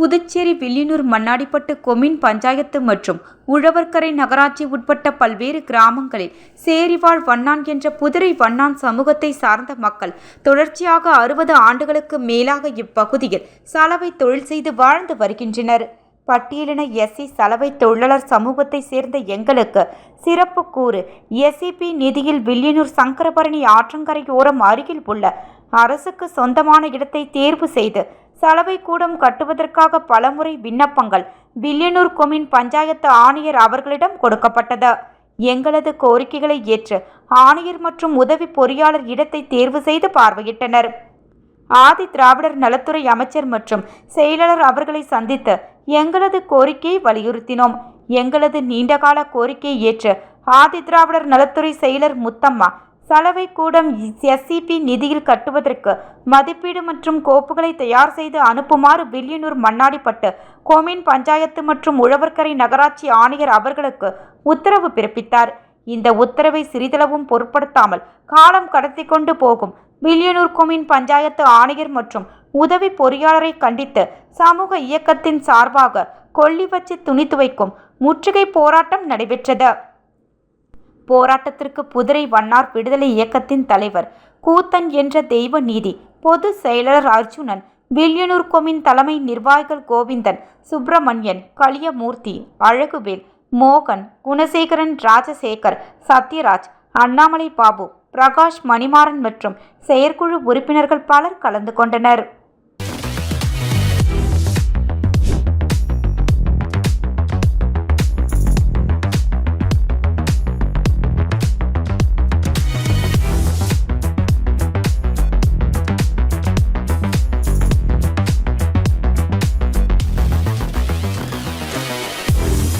Puducherry Villianur Mannadipattu commune panchayat மற்றும் உழவர்கரை நகராட்சி உட்பட்ட பல்வேறு கிராமங்களில் சேரிவாழ் வண்ணான் என்ற புதுரை வண்ணான் சமூகத்தை சார்ந்த மக்கள் தொடர்ச்சியாக 60 ஆண்டுகளுக்கு மேலாக இப்பகுதியில் சலவை தொழில் செய்து வாழ்ந்து வருகின்றனர். பட்டியலின எஸ்சி சலவை தொழிலாளர் சமூகத்தை சேர்ந்த எங்களுக்கு சிறப்பு கூறு எஸ்சிபி நிதியில் வில்லியனூர் சங்கரபரணி ஆற்றங்கரையோரம் அருகில் உள்ள அரசுக்கு சொந்தமான இடத்தை தேர்வு செய்து சலவை கூடம் கட்டுவதற்காக பலமுறை விண்ணப்பங்கள் வில்லியனூர் கொம்யூன் பஞ்சாயத்து ஆணையர் அவர்களிடம் கொடுக்கப்பட்டது. எங்களது கோரிக்கைகளை ஏற்று ஆணையர் மற்றும் உதவி பொறியாளர் இடத்தை தேர்வு செய்து பார்வையிட்டனர். ஆதி திராவிடர் நலத்துறை அமைச்சர் மற்றும் செயலாளர் அவர்களை சந்தித்து எங்களது கோரிக்கையை வலியுறுத்தினோம். எங்களது நீண்டகால கோரிக்கையை ஏற்று ஆதி திராவிடர் நலத்துறை செயலர் முத்தம்மா சலவை கூடம் எஸ்சிபி நிதியில் கட்டுவதற்கு மதிப்பீடு மற்றும் கோப்புகளை தயார் செய்து அனுப்புமாறு வில்லியனூர் மண்ணாடிப்பட்டு கொம்யூன் பஞ்சாயத்து மற்றும் உழவர்கரை நகராட்சி ஆணையர் அவர்களுக்கு உத்தரவு பிறப்பித்தார். இந்த உத்தரவை சிறிதளவும் பொருட்படுத்தாமல் காலம் கடத்தி கொண்டு போகும் வில்லியனூர் கொம்யூன் பஞ்சாயத்து ஆணையர் மற்றும் உதவி பொறியாளரை கண்டித்து சமூக இயக்கத்தின் சார்பாக கொல்லி வச்சு துணி துவைக்கும் முற்றுகை போராட்டம் நடைபெற்றது. போராட்டத்திற்கு புதுரை வண்ணார் விடுதலை இயக்கத்தின் தலைவர் கூத்தன் என்ற தெய்வ நீதி, பொது செயலாளர் அர்ஜுனன், வில்லியனூர் கொம்யூன் தலைமை நிர்வாகிகள் கோவிந்தன், சுப்பிரமணியன், களியமூர்த்தி, அழகுவேல், மோகன், குணசேகரன், ராஜசேகர், சத்யராஜ், அண்ணாமலை பாபு, பிரகாஷ், மணிமாறன் மற்றும் செயற்குழு உறுப்பினர்கள் பலர் கலந்து கொண்டனர்.